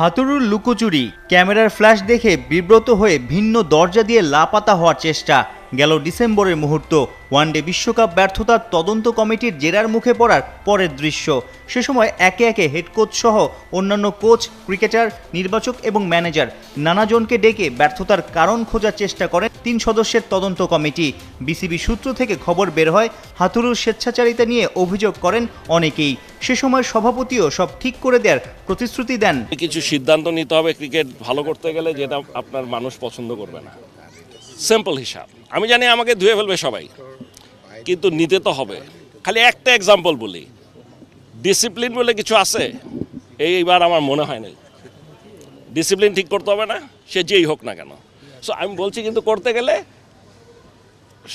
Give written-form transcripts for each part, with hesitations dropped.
হাতুড়ুর লুকোচুরি, ক্যামেরার ফ্ল্যাশ দেখে বিব্রত হয়ে ভিন্ন দরজা দিয়ে লাপাতা হওয়ার চেষ্টা। গেল ডিসেম্বরের মুহূর্ত, ওয়ানডে বিশ্বকাপ ব্যর্থতার তদন্ত কমিটির জেরার মুখে পড়ার পরের দৃশ্য। সে সময় একে একে হেড কোচ সহ অন্যান্য কোচ, ক্রিকেটার, নির্বাচক এবং ম্যানেজার নানাজনকে ডেকে ব্যর্থতার কারণ খোঁজার চেষ্টা করেন ৩ সদস্যের তদন্ত কমিটি। বিসিবি সূত্র থেকে খবর বের হয়, হাতুড়ুর স্বেচ্ছাচারিতা নিয়ে অভিযোগ করেন অনেকেই। সে সময় সভাপতিও সব ঠিক করে দেওয়ার প্রতিশ্রুতি দেন। কিছু সিদ্ধান্ত নিতে হবে ক্রিকেট ভালো করতে গেলে, যেটা আপনার মানুষ পছন্দ করবে না। সিম্পল হিসাব। আমি জানি আমাকে ধুয়ে ফেলবে সবাই, কিন্তু নিতে তো হবে। খালি একটা এক্সাম্পল বলি, ডিসিপ্লিন বলে কিছু আছে, এইবার আমার মনে হয় না। ডিসিপ্লিন ঠিক করতে হবে না, সে যেই হোক না কেন। সো আমি বলছি, কিন্তু করতে গেলে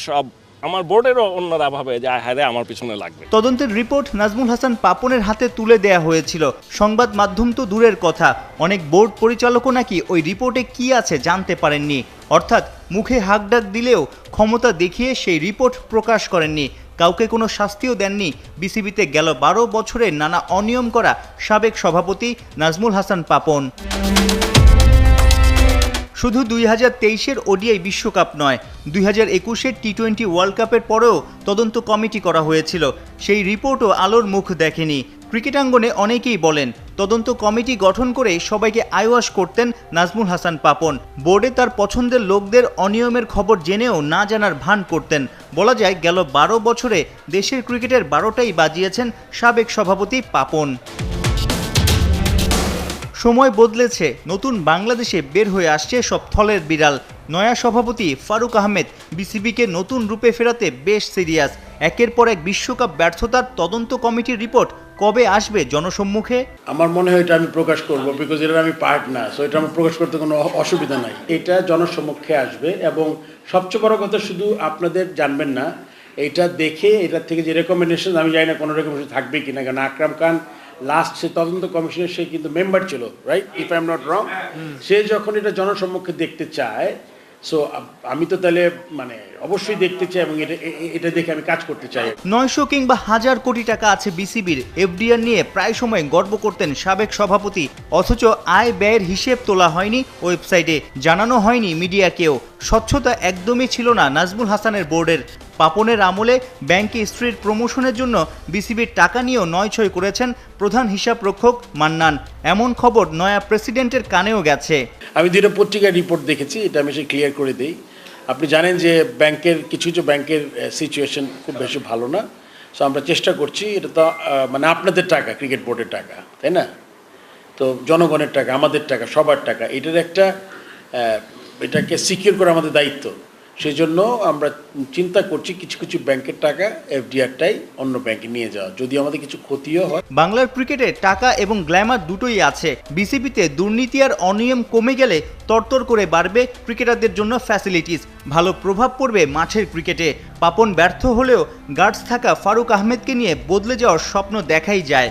সব আমার বোর্ডেরও অন্যরা ভাবে যে হ্যাঁ রে, আমার পিছনে লাগবে। তদন্তের রিপোর্ট নাজমুল হাসান পাপনের হাতে তুলে দেয়া হয়েছিল। সংবাদ মাধ্যম তো দূরের কথা, অনেক বোর্ড পরিচালকও নাকি ওই রিপোর্টে কি আছে জানতে পারেননি। অর্থাৎ মুখে হাঁকডাক দিলেও ক্ষমতা দেখিয়ে সেই রিপোর্ট প্রকাশ করেননি। কাউকে কোনো শাস্তিও দেননি। বিসিবিতে গেল ১২ বছরে নানা অনিয়ম করা সাবেক সভাপতি নাজমুল হাসান পাপন। শুধু ২০২৩-এর ওডিআই বিশ্বকাপ নয়, ২০২১-এর টি-20 ওয়ার্ল্ড কাপের পরেও তদন্ত কমিটি করা হয়েছিল। সেই রিপোর্টও আলোর মুখ দেখেনি। ক্রিকেটাঙ্গনে অনেকেই বলেন, তদন্ত কমিটি গঠন করে সবাইকে আইওয়াশ করতেন নাজমুল হাসান পাপন। বোর্ডে তার পছন্দের লোকদের অনিয়মের খবর জেনেও না জানার ভান করতেন। বলা যায়, গেল ১২ বছরে দেশের ক্রিকেটের ১২টাই বাজিয়েছেন সাবেক সভাপতি পাপন। সময় বদলেছে, নতুন বাংলাদেশে বের হয়ে আসছে সব থলের বিড়াল। নয়া সভাপতি ফারুক আহমেদ বিসিবিকে নতুন রূপে ফেরাতে বেশ সিরিয়াস। একের পর এক বিশ্বকাপ ব্যর্থতার তদন্ত কমিটির রিপোর্ট কবে আসবে জনসম্মুখে? আমার মনে হয় এটা আমি প্রকাশ করব, বিকজ এটা আমি পার্ট না, সো এটা আমার প্রকাশ করতে কোনো অসুবিধা নাই। এটা জনসম্মুখে আসবে এবং সবচেয়ে বড় কথা, শুধু আপনাদের জানবেন না, এটা দেখে এটার থেকে যে রেকমেন্ডেশন, আমি জানি না কোনো রেকমেন্ডেশন থাকবে কিনা, কারণ আকরাম খান লাস্ট সে তদন্ত কমিশনের সে কিন্তু মেম্বার ছিল, right, if I am not wrong. সে যখন এটা জনসম্মুখে দেখতে চায়, সো আমি তো তাহলে মানে অবশ্যই দেখতে চাই এবং এটা দেখে আমি কাজ করতে চাই। ৯০০ কিংবা ১০০০ কোটি টাকা আছে বিসিবির। এফডিআর নিয়ে প্রায় সময় গর্ব করতেন সাবেক সভাপতি। অথচ আয় ব্যয়ের হিসেব তোলা হয়নি ওয়েবসাইটে, জানানো হয়নি মিডিয়াকেও। স্বচ্ছতা একদমই ছিল না নাজমুল হাসানের বোর্ডের। পাপনের আমলে ব্যাংকে স্ত্রীর প্রমোশনের জন্য বিসিবির টাকা নিয়েও নয়ছয় করেছেন প্রধান হিসাবরক্ষক মান্নান। এমন খবর নয়া প্রেসিডেন্টের কানেও গেছে। আমি দুটো পত্রিকার রিপোর্ট দেখেছি, এটা আমি সে ক্লিয়ার করে দিই। আপনি জানেন যে ব্যাংকের কিছু ব্যাংকের সিচুয়েশন খুব বেশি ভালো না। সো আমরা চেষ্টা করছি, এটা তো মানে আপনাদের টাকা, ক্রিকেট বোর্ডের টাকা, তাই না? তো জনগণের টাকা, আমাদের টাকা, সবার টাকা, এটার একটা এটাকে সিকিউর করা আমাদের দায়িত্ব। সেই জন্য আমরা চিন্তা করছি কিছু কিছু ব্যাংকের টাকা এফডিআরটাই অন্য ব্যাংকে নিয়ে যাওয়া, যদি আমাদের কিছু ক্ষতিও হয়। বাংলার ক্রিকেটে টাকা এবং গ্ল্যামার দুটোই আছে। বিসিবিতে দুর্নীতি আর অনিয়ম কমে গেলে তরতর করে বাড়বে ক্রিকেটারদের জন্য ফ্যাসিলিটিস, ভালো প্রভাব পড়বে মাঠের ক্রিকেটে। পাপন ব্যর্থ হলেও গার্ডস থাকা ফারুক আহমেদকে নিয়ে বদলে যাওয়ার স্বপ্ন দেখাই যায়।